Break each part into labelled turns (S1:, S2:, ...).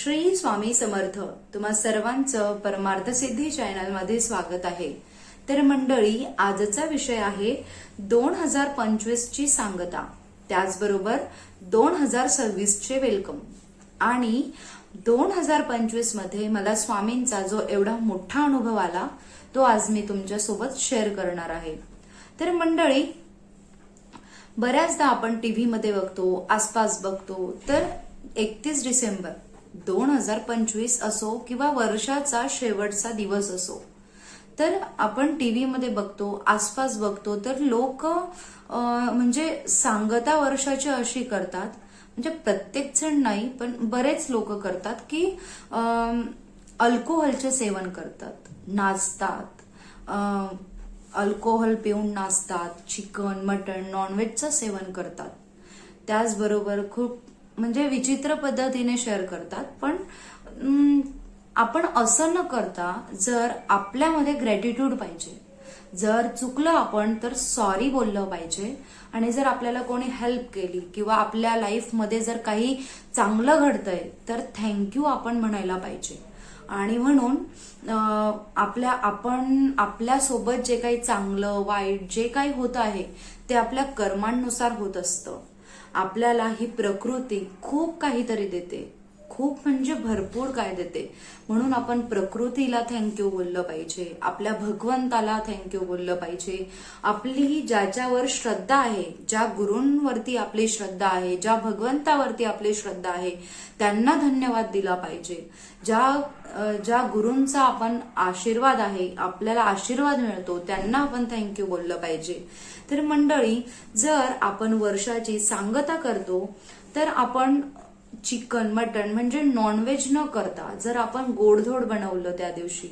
S1: श्री स्वामी समर्थ. तुम्हा सर्वांचं परमार्थ सिद्धी चॅनल मध्ये स्वागत आहे. तर मंडळी, आजचा विषय आहे 2025 ची सांगता, त्याचबरोबर 2026 चे वेलकम. आणि 2025 मध्ये मला स्वामींचा जो एवढा मोठा अनुभव आला तो आज मी तुमच्या सोबत शेअर करणार आहे. तर मंडळी, बऱ्याचदा आपण टीव्ही मध्ये बघतो, आसपास बघतो, तर 31 डिसेंबर 2025 असो किंवा वर्षाचा शेवटचा दिवस असो, तर आपण टीव्ही मध्ये बघतो, आसपास बघतो, तर लोक म्हणजे सांगता वर्षाची अशी करतात, म्हणजे प्रत्येक जण नाही पण बरेच लोक करतात की अल्कोहोलचे सेवन करतात, नाचतात, अल्कोहोल पिऊन नाचतात, चिकन, मटण, नॉनव्हेजचं सेवन करतात. त्याचबरोबर खूप म्हणजे विचित्र पद्धतीने शेअर करतात. पण आपण असं न करता जर आपल्यामध्ये ग्रॅटिट्यूड पाहिजे, जर चुकलं आपण तर सॉरी बोललं पाहिजे. आणि जर आपल्याला कोणी हेल्प केली किंवा आपल्या लाईफमध्ये जर काही चांगलं घडतंय तर थँक्यू आपण म्हणायला पाहिजे. आणि म्हणून आपण आपल्यासोबत जे काही चांगलं वाईट जे काही होत आहे ते आपल्या कर्मांनुसार होत असतं. आपल्याला ही प्रकृती खूप काहीतरी देते, खूप म्हणजे भरपूर काय देते. म्हणून आपण प्रकृतीला थँक्यू बोललं पाहिजे, आपल्या भगवंताला थँक्यू बोललं पाहिजे. आपली ज्याच्यावर श्रद्धा आहे, ज्या गुरूंवरती आपली श्रद्धा आहे, ज्या भगवंतावरती आपली श्रद्धा आहे, त्यांना धन्यवाद दिला पाहिजे. ज्या गुरूंचा आपण आशीर्वाद आहे, आपल्याला आशीर्वाद मिळतो, त्यांना आपण थँक्यू बोललं पाहिजे. तर मंडळी, जर आपण वर्षाची सांगता करतो तर आपण चिकन, मटण म्हणजे नॉनव्हेज न करता जर आपण गोडधोड बनवलं त्या दिवशी,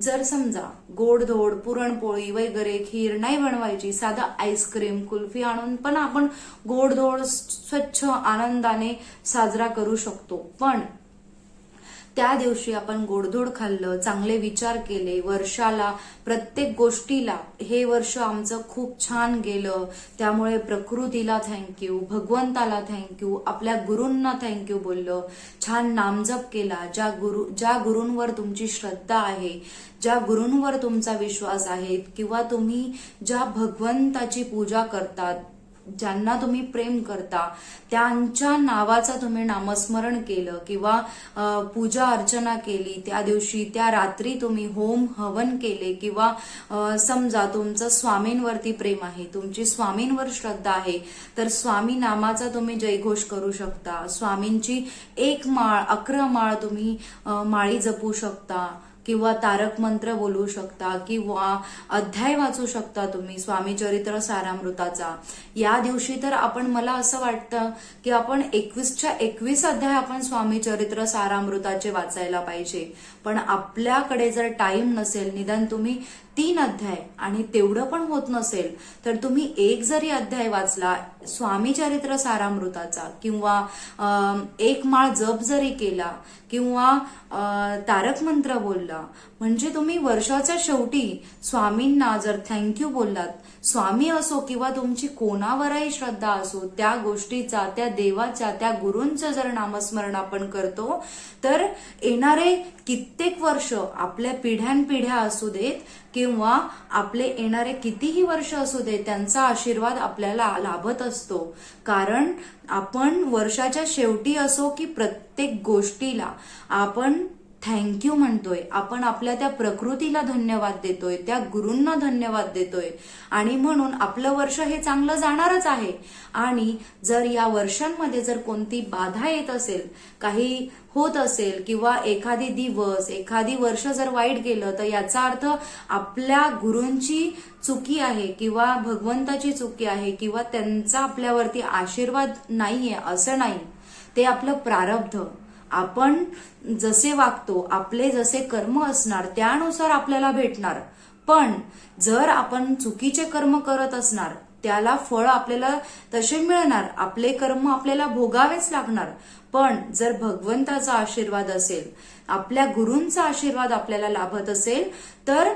S1: जर समजा गोडधोड, पुरणपोळी वगैरे खीर नाही बनवायची, साधा आईस्क्रीम, कुल्फी आणून पण आपण गोडधोड स्वच्छ आनंदाने साजरा करू शकतो. पण त्या दिवशी आपण गोडधोड खाल्लं, चांगले विचार केले, वर्षाला, प्रत्येक गोष्टीला, हे वर्ष आमचं खूप छान गेलं त्यामुळे प्रकृतीला थँक्यू, भगवंताला थँक्यू, आपल्या गुरूंना थँक्यू बोललं, छान नामजप केला, ज्या गुरूंवर तुमची श्रद्धा आहे, ज्या गुरूंवर तुमचा विश्वास आहे, किंवा तुम्ही ज्या भगवंताची पूजा करतात, ज्यांना तुम्ही प्रेम करता, त्यांच्या नावाचं तुम्ही नामस्मरण केलं किंवा पूजा अर्चना केली, त्या दिवशी त्या रात्री तुम्ही होम हवन केले, किंवा समजा तुमचं स्वामींवरती प्रेम आहे, तुमची स्वामींवर श्रद्धा आहे, तर स्वामी नामाचा तुम्ही जयघोष करू शकता. स्वामींची 1 माळ, 11 माळ तुम्ही माळी जपू शकता, किंवा तारक मंत्र बोलू शकता, किंवा अध्याय वाचू शकता तुम्ही स्वामी चरित्र सारामृताचा. या दिवशी तर मला असं वाटतं की आपण 21च्या 21 अध्याय आपण स्वामी चरित्र सारामृताचे वाचायला पाहिजे. पण आपल्याकडे जर टाइम नसेल, निदान तुम्ही 3 अध्याय, आणि तेवढं पण होत नसेल तर तुम्ही 1 जरी अध्याय वाचला स्वामी चरित्र सारामृताचा, किंवा 1 माळ जप जरी केला, किंवा तारक मंत्र बोलला, म्हणजे तुम्ही वर्षाच्या शेवटी स्वामींना जर थँक्यू बोललात, स्वामी असो किंवा तुमची कोणावरही श्रद्धा असो, त्या गोष्टीचा, त्या देवाच्या, त्या गुरूंचं जर नामस्मरण आपण करतो तर येणारे कित्येक वर्ष, आपल्या पिढ्यानपिढ्या असू देत किंवा आपले येणारे कितीही वर्ष असू देत, त्यांचा आशीर्वाद आपल्याला लाभत असतो. कारण आपण वर्षाच्या शेवटी असो की प्रत्येक गोष्टीला आपण थँक्यू म्हणतोय, आपण आपल्या त्या प्रकृतीला धन्यवाद देतोय, त्या गुरूंना धन्यवाद देतोय. आणि म्हणून आपलं वर्ष हे चांगलं जाणारच आहे. आणि जर या वर्षांमध्ये जर कोणती बाधा येत असेल, काही होत असेल, किंवा एखादी दिवस, एखादी वर्ष जर वाईट गेलं, तर याचा अर्थ आपल्या गुरूंची चुकी आहे, किंवा भगवंताची चुकी आहे, किंवा त्यांचा आपल्यावरती आशीर्वाद नाहीये असं नाही. ते आपलं प्रारब्ध. आपण जसे वागतो, आपले जसे कर्म असणार त्यानुसार आपल्याला भेटणार. पण जर आपण चुकीचे कर्म करत असणार, त्याला फळ आपल्याला तसे मिळणार, आपले कर्म आपल्याला भोगावेच लागणार. पण जर भगवंताचा आशीर्वाद असेल, आपल्या गुरूंचा आशीर्वाद आपल्याला लाभत असेल, तर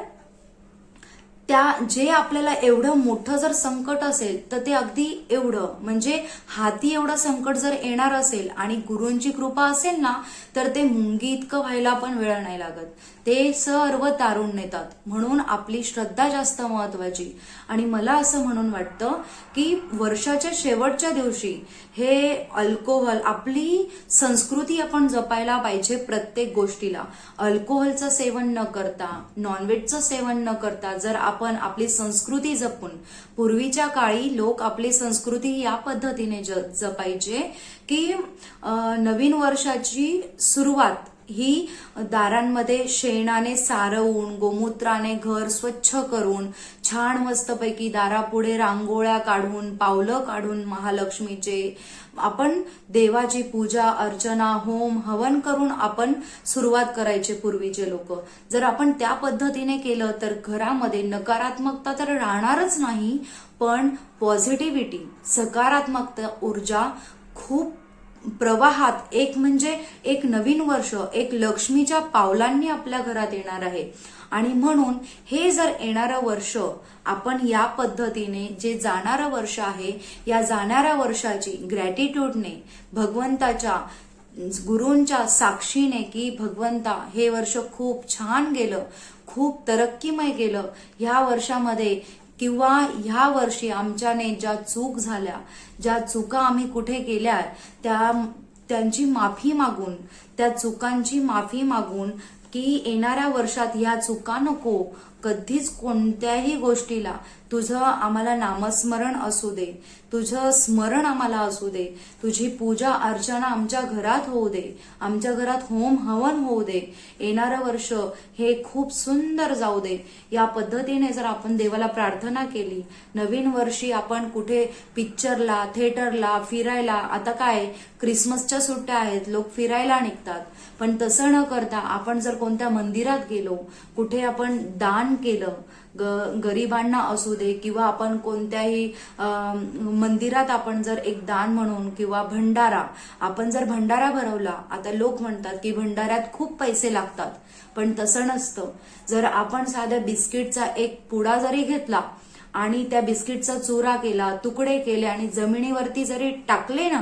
S1: त्या जे आपल्याला एवढं मोठं जर संकट असेल तर ते अगदी एवढं म्हणजे हाती एवढं संकट जर येणार असेल आणि गुरूंची कृपा असेल ना तर ते मुंगी इतकं व्हायला पण वेळ नाही लागत. ते सर्व तारून नेतात. म्हणून आपली श्रद्धा जास्त महत्वाची. आणि मला असं म्हणून वाटतं की वर्षाच्या शेवटच्या दिवशी हे अल्कोहोल, आपली संस्कृती आपण जपायला पाहिजे. प्रत्येक गोष्टीला अल्कोहोलचं सेवन न करता, नॉनव्हेजचं सेवन न करता जर आपण आपली संस्कृती जपून, पूर्वीच्या काळी लोक आपली संस्कृती या पद्धतीने जपायचे की नवीन वर्षाची सुरुवात ही दारांमध्ये शेणाने सारवून, गोमूत्राने घर स्वच्छ करून, छान मस्तपैकी दारापुढे रांगोळ्या काढून, पावलं काढून महालक्ष्मीचे आपण देवाची पूजा अर्चना, होम हवन करून आपण सुरुवात करायचे पूर्वीचे लोक. जर आपण त्या पद्धतीने केलं तर घरामध्ये नकारात्मकता तर राहणारच नाही, पण पॉझिटिव्हिटी, सकारात्मकता ऊर्जा खूप प्रवाहात एक म्हणजे एक नवीन वर्ष एक लक्ष्मीच्या पावलांनी आपल्या घरात येणार आहे. आणि म्हणून हे जर येणारं वर्ष आपण या पद्धतीने, जे जाणारं वर्ष आहे या जाणाऱ्या वर्षाची ग्रॅटिट्यूडने, भगवंताच्या गुरूंच्या साक्षीने की भगवंता हे वर्ष खूप छान गेलं, खूप तरक्कीमय गेलं, ह्या वर्षामध्ये किंवा ह्या वर्षी आमच्याने ज्या चूक झाल्या, ज्या चुका आम्ही कुठे केल्या त्यांची माफी मागून, त्या चुकांची माफी मागून की येणाऱ्या वर्षात ह्या चुका नको, कधीच कोणत्याही गोष्टीला तुझं आम्हाला नामस्मरण असू दे, तुझं स्मरण आम्हाला असू दे, तुझी पूजा अर्चना आमच्या घरात होऊ दे, आमच्या घरात होम हवन होऊ दे, येणारं वर्ष हे खूप सुंदर जाऊ दे. या पद्धतीने जर आपण देवाला प्रार्थना केली, नवीन वर्षी आपण कुठे पिक्चरला, थिएटरला, फिरायला, आता काय क्रिसमसच्या सुट्ट्या आहेत, लोक फिरायला निघतात, पण तसं न करता आपण जर कोणत्या मंदिरात गेलो, कुठे आपण दान केलं, गरिबांना असू दे, किंवा आपण कोणत्याही मंदिरात आपण जर एक दान म्हणून, किंवा भंडारा, आपण जर भंडारा भरवला, आता लोक म्हणतात की भंडाऱ्यात खूप पैसे लागतात, पण तसं नसतं. जर आपण साध्या बिस्किटचा एक पुडा जरी घेतला आणि त्या बिस्किटचा चुरा केला, तुकडे केले आणि जमिनीवरती जरी टाकले ना,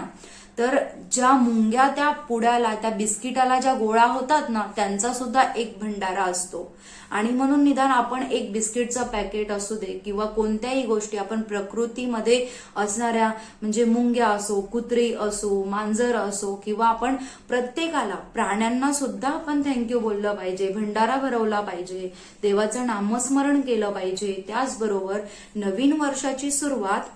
S1: तर ज्या मुंग्या त्या पुड्याला, त्या बिस्किटाला ज्या गोळा होतात ना, त्यांचा सुद्धा एक भंडारा असतो. आणि म्हणून निदान आपण एक बिस्किटचं पॅकेट असू दे किंवा कोणत्याही गोष्टी आपण प्रकृतीमध्ये असणाऱ्या, म्हणजे मुंग्या असो, कुत्री असो, मांजर असो, किंवा आपण प्रत्येकाला, प्राण्यांना सुद्धा आपण थँक्यू बोललं पाहिजे, भंडारा भरवला पाहिजे, देवाचं नामस्मरण केलं पाहिजे. त्याचबरोबर नवीन वर्षाची सुरुवात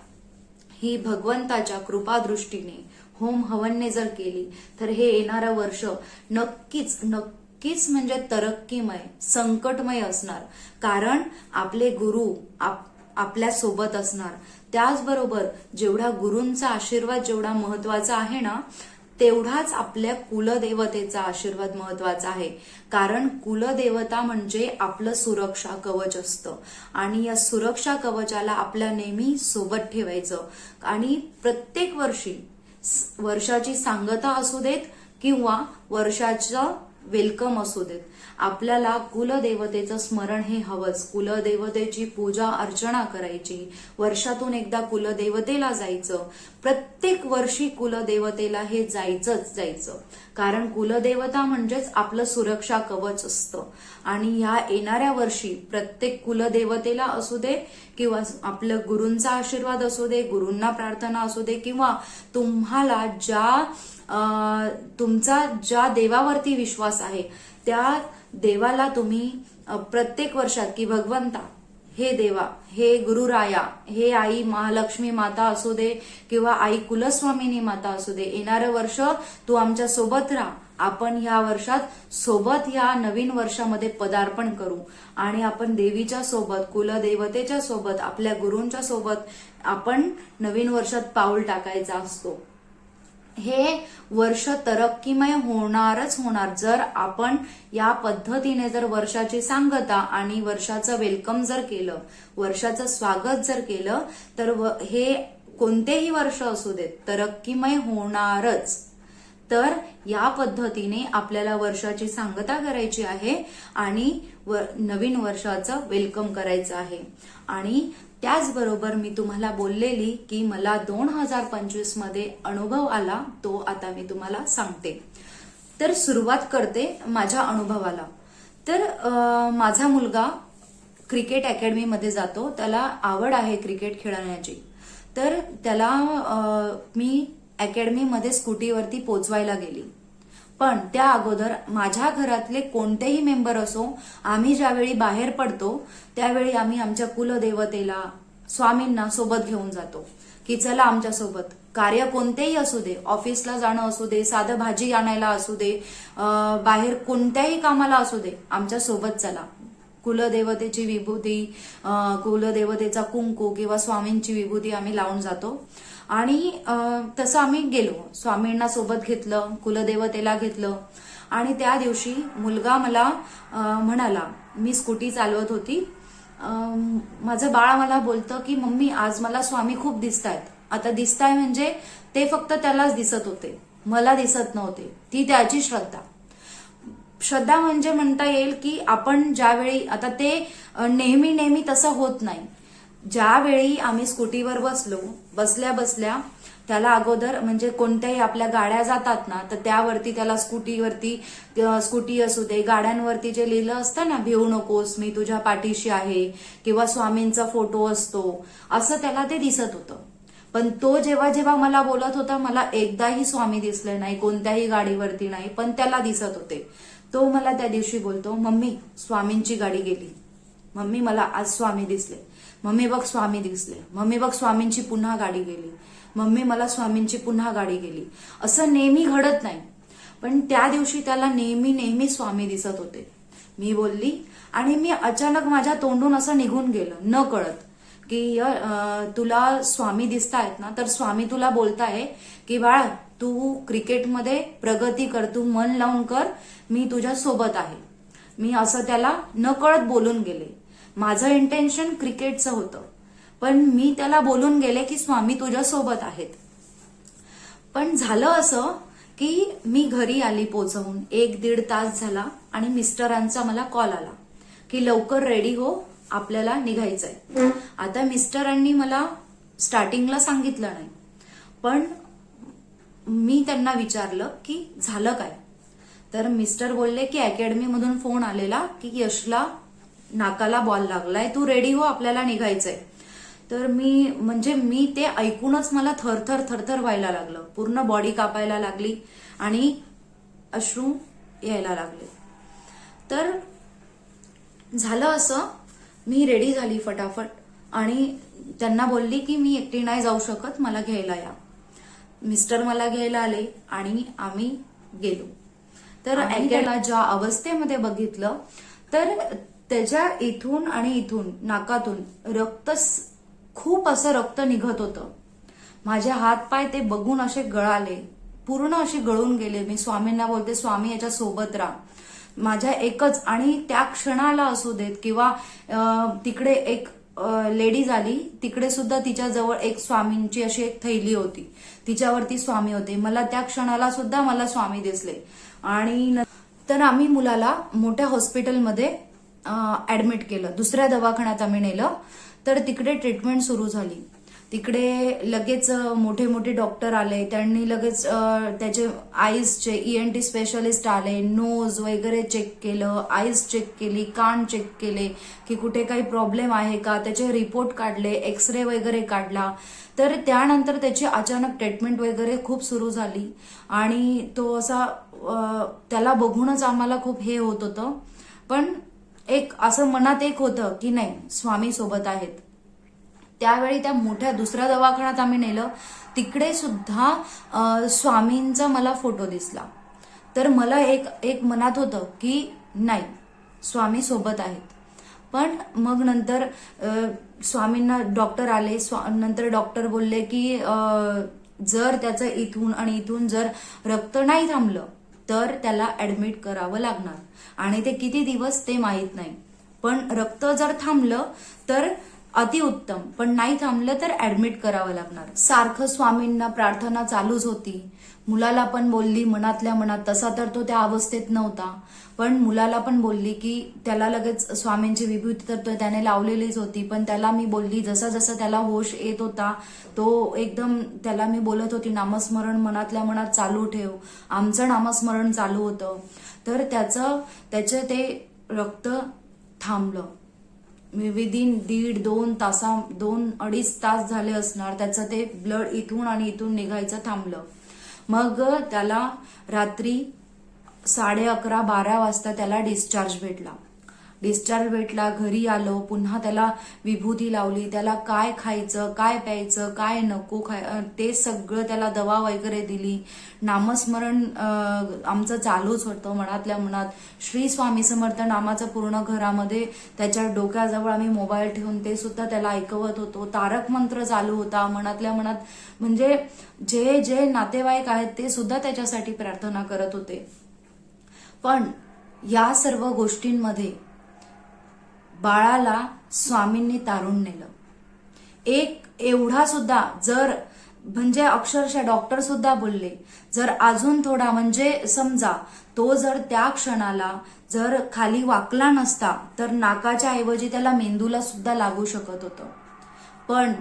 S1: ही भगवंताच्या कृपादृष्टीने, होम हवनने जर केली तर हे येणारं वर्ष नक्कीच नक्कीच म्हणजे तरक्कीमय, संकटमय असणार. कारण आपले गुरु आपल्या सोबत असणार. त्याचबरोबर जेवढा गुरूंचा आशीर्वाद जेवढा महत्वाचा आहे ना, तेवढाच आपल्या कुलदेवतेचा आशीर्वाद महत्वाचा आहे. कारण कुलदेवता म्हणजे आपलं सुरक्षा कवच असतं आणि या सुरक्षा कवचाला आपल्या नेहमी सोबत ठेवायचं. आणि प्रत्येक वर्षाची सांगता असू देत किंवा वर्षाचं वेलकम असू देत, आपल्याला कुलदेवतेचं स्मरण हे हवंच. कुलदेवतेची पूजा अर्चना करायची, वर्षातून एकदा कुलदेवतेला जायचं, प्रत्येक वर्षी कुलदेवतेला हे जायचं. कारण कुलदेवता म्हणजेच आपलं सुरक्षा कवच असतं. आणि ह्या येणाऱ्या वर्षी प्रत्येक कुलदेवतेला असू दे किंवा आपलं गुरूंचा आशीर्वाद असू दे, गुरूंना प्रार्थना असू दे, किंवा तुम्हाला तुमचा ज्या देवावरती विश्वास आहे त्या देवाला तुम्ही प्रत्येक वर्षात की भगवंता, हे देवा, हे गुरुराया, हे आई महालक्ष्मी माता असू दे किंवा आई कुलस्वामिनी माता असू दे, येणारं वर्ष तू आमच्या सोबत राहा. आपण ह्या वर्षात सोबत ह्या नवीन वर्षामध्ये पदार्पण करू आणि आपण देवीच्या सोबत, कुलदेवतेच्या सोबत, आपल्या गुरूंच्या सोबत आपण नवीन वर्षात पाऊल टाकायचा असतो. हे वर्ष तरक्कीमय होणारच होणार जर आपण या पद्धतीने जर वर्षाची सांगता आणि वर्षाचं वेलकम जर केलं, वर्षाचं स्वागत जर केलं, तर हे कोणतेही वर्ष असू देत तरक्कीमय होणारच. तर या पद्धतीने आपल्याला वर्षाची सांगता करायची आहे आणि नवीन वर्षाचं वेलकम करायचं आहे. आणि त्याचबरोबर मी तुम्हाला बोललेली की मला 2025 मध्ये अनुभव आला, तो आता मी तुम्हाला सांगते. तर सुरुवात करते माझ्या अनुभवाला. तर माझा मुलगा क्रिकेट अकॅडमीमध्ये जातो, त्याला आवड आहे क्रिकेट खेळण्याची. तर त्याला मी अकॅडमीमध्ये स्कूटीवरती पोचवायला गेली. पण त्या अगोदर माझ्या घरातले कोणतेही मेंबर असो, आम्ही ज्यावेळी बाहेर पडतो त्यावेळी आम्ही आमच्या कुलदेवतेला, स्वामींना सोबत घेऊन जातो की चला आमच्या सोबत. कार्य कोणतेही असू दे, ऑफिसला जाणं असू दे, साधं भाजी आणायला असू दे, बाहेर कोणत्याही कामाला असू दे, आमच्या सोबत चला. कुलदेवतेची विभूती, कुलदेवतेचा कुंकू किंवा स्वामींची विभूती आम्ही लावून जातो. आणि तसं आम्ही गेलो, स्वामींना सोबत घेतलं, कुलदेवतेला घेतलं. आणि त्या दिवशी मुलगा मला म्हणाला, मी स्कूटी चालवत होती, माझं बाळ मला बोलतं की मम्मी आज मला स्वामी खूप दिसतायत. आता दिसताय म्हणजे ते फक्त त्यालाच दिसत होते, मला दिसत नव्हते. ती त्याची श्रद्धा म्हणजे म्हणता येईल की आपण ज्यावेळी, आता ते नेहमी तसं होत नाही. ज्यावेळी आम्ही स्कूटीवर बसल्या बसल्या त्याला अगोदर म्हणजे कोणत्याही आपल्या गाड्या जातात ना, तर त्यावरती त्याला स्कूटी असू दे, गाड्यांवरती जे लिहिलं असतं ना, भिवू नकोस, मी तुझ्या पाठीशी आहे, किंवा स्वामींचा फोटो असतो, असं त्याला ते दिसत होतं. पण तो जेव्हा मला बोलत होता, मला एकदाही स्वामी दिसले नाही, कोणत्याही गाडीवरती नाही, पण त्याला दिसत होते. तो मला त्या दिवशी बोलतो, मम्मी स्वामींची गाडी गेली, मम्मी मला आज स्वामी दिसले, मम्मी बघ स्वामी दिसले, मम्मी बघ स्वामींची पुन्हा गाडी गेली, मम्मी मला स्वामींची पुन्हा गाडी गेली. असं नेहमी घडत नाही, पण त्या दिवशी त्याला नेहमी स्वामी दिसत होते. मी बोलली आणि मी अचानक माझ्या तोंडून असं निघून गेलं न कळत की तुला स्वामी दिसतायत ना, तर स्वामी तुला बोलताय की बाळा तू क्रिकेटमध्ये प्रगती कर, तू मन लावून कर, मी तुझ्या सोबत आहे. मी असं त्याला न कळत बोलून गेले. माझं इंटेन्शन क्रिकेटचं होतं, पण मी त्याला बोलून गेले की स्वामी तुझ्या सोबत आहेत. पण झालं असं की मी घरी आली पोचवून 1-1.5 तास झाला आणि मिस्टरांचा मला कॉल आला की लवकर रेडी हो, आपल्याला निघायचंय. आता मिस्टरांनी मला स्टार्टिंगला सांगितलं नाही, पण मी त्यांना विचारलं की झालं काय. तर मिस्टर बोलले की अकॅडमीमधून फोन आलेला की यशला नाकाला बॉल लागलाय, तू रेडी हो, आपल्याला निघायचंय. तर मी ते ऐकूनच मला थरथर व्हायला लागलं, पूर्ण बॉडी कापायला लागली आणि अश्रू यायला लागले. तर झालं असं, मी रेडी झाली फटाफट आणि त्यांना बोलली की मी एकटी नाही जाऊ शकत, मला घ्यायला या. मिस्टर मला घ्यायला आले आणि आम्ही गेलो. तर त्याला ज्या अवस्थेमध्ये बघितलं, तर त्याच्या इथून आणि इथून नाकातून खूप असं रक्त निघत होतं. माझे हात पाय ते बघून असे गळाले, पूर्ण असे गळून गेले. मी स्वामींना बोलते, स्वामी याच्या सोबत राहा. माझ्या एकच, आणि त्या क्षणाला असू देत किंवा तिकडे एक लेडीज आली, तिकडे सुद्धा तिच्या जवळ एक स्वामींची अशी एक थैली होती, तिच्यावरती स्वामी होते. मला त्या क्षणाला सुद्धा मला स्वामी दिसले. आणि तर आम्ही मुलाला मोठ्या हॉस्पिटलमध्ये ऍडमिट केलं, दुसऱ्या दवाखान्यात आम्ही नेलं. तर तिकडे ट्रीटमेंट सुरू झाली. तिकडे लगेच मोठे डॉक्टर आले, त्यांनी लगेच त्याचे आईजचे ENT स्पेशलिस्ट आले, नोज वगैरे चेक केलं, आईज चेक केली, कान चेक केले की कुठे काही प्रॉब्लेम आहे का, त्याचे रिपोर्ट काढले, एक्सरे वगैरे काढला. तर त्यानंतर त्याची अचानक ट्रीटमेंट वगैरे खूप सुरू झाली. आणि तो असा त्याला बघूनच आम्हाला खूप हे होत होतं, पण एक असं मनात एक होतं की नाही, स्वामी सोबत आहेत. त्यावेळी त्या मोठ्या दुसऱ्या दवाखान्यात आम्ही नेलं, तिकडे सुद्धा स्वामींचा मला फोटो दिसला. तर मला एक मनात होतं की नाही, स्वामी सोबत आहेत. पण मग नंतर स्वामींना डॉक्टर आले, नंतर डॉक्टर बोलले की जर त्याचं इथून आणि इथून जर रक्त नाही थांबलं तर त्याला ऍडमिट करावं लागणार, आणि ते किती दिवस ते माहित नाही. पण रक्त जर थांबलं तर अतिउत्तम, पण नाही थांबलं तर ऍडमिट करावं लागणार. सारखं स्वामींना प्रार्थना चालूच होती, मुलाला पण बोलली मनातल्या मनात, तसा तर तो त्या अवस्थेत नव्हता, पण मुलाला पण बोलली की त्याला लगेच स्वामींची विभूती तर त्याने लावलेलीच होती, पण त्याला मी बोलली जसं जसं त्याला होश येत होता तो एकदम त्याला मी बोलत होती नामस्मरण मनातल्या मनात चालू ठेव. आमचं नामस्मरण चालू होतं, तर त्याचं ते रक्त थांबलं. विदिन 2-2.5 तास झाले असणार त्याचं ते ब्लड इथून आणि इथून निघायचं थांबलं. मग त्याला रात्री 11:30-12 वाजता त्याला डिस्चार्ज भेटला. घरी आलो, पुन्हा त्याला विभूती लावली, त्याला काय खायचं, काय प्यायचं, काय नको ते सगळं त्याला दवा वगैरे दिली. नामस्मरण आमचं चालूच होतं मनातल्या मनात. श्री स्वामी समर्थ नामाचं पूर्ण घरामध्ये त्याच्या डोक्याजवळ आम्ही मोबाईल ठेवून ते सुद्धा त्याला ऐकवत होतो. तारक मंत्र चालू होता मनातल्या मनात, म्हणजे जे जे नातेवाईक आहेत ते सुद्धा त्याच्यासाठी प्रार्थना करत होते. पण या सर्व गोष्टींमध्ये बाळाला स्वामींनी तारून नेलं. एक एवढा सुद्धा जर म्हणजे अक्षरशः डॉक्टर सुद्धा बोलले जर अजून थोडा म्हणजे समजा तो जर त्या क्षणाला जर खाली वाकला नसता तर नाकाच्या ऐवजी त्याला मेंदूला सुद्धा लागू शकत होतं. पण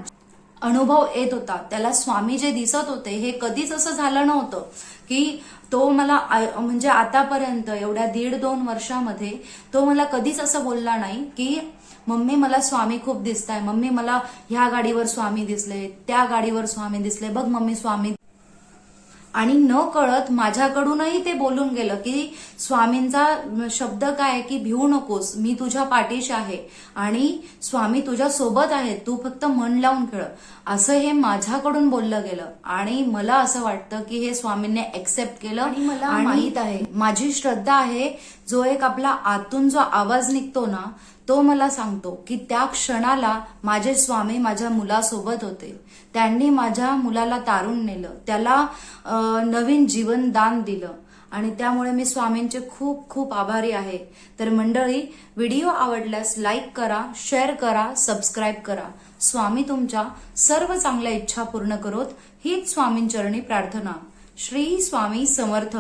S1: अनुभव येत होता त्याला. स्वामी जे दिसत होते हे कधीच असं झालं नव्हतं की तो मला म्हणजे आतापर्यंत एवढ्या 1.5-2 वर्षामध्ये तो मला कधीच असं बोलला नाही की मम्मी मला स्वामी खूप दिसताय, मम्मी मला ह्या गाडीवर स्वामी दिसले, त्या गाडीवर स्वामी दिसले, बघ मम्मी स्वामी. आणि न कळत माझ्याकडूनही ते बोलून गेलं की स्वामींचा शब्द काय की भिवू नकोस, मी तुझ्या पाठीशी आहे आणि स्वामी तुझ्या सोबत आहे, तू फक्त मन लावून खेळ, असं हे माझ्याकडून बोललं गेलं. आणि मला असं वाटतं की हे स्वामींनी एक्सेप्ट केलं. आणि मला माहित आहे, माझी श्रद्धा आहे, जो एक आपला आतून जो आवाज निघतो ना तो मला सांगतो की त्या क्षणाला माझे स्वामी माझ्या मुलासोबत होते. त्यांनी माझ्या मुलाला तारून नेलं, त्याला नवीन जीवन दान दिलं आणि त्यामुळे मी स्वामींचे खूप खूप आभारी आहे. तर मंडळी, व्हिडिओ आवडल्यास लाईक करा, शेअर करा, सबस्क्राईब करा. स्वामी तुमच्या सर्व चांगल्या इच्छा पूर्ण करोत हीच स्वामींचरणी प्रार्थना. श्री स्वामी समर्थ.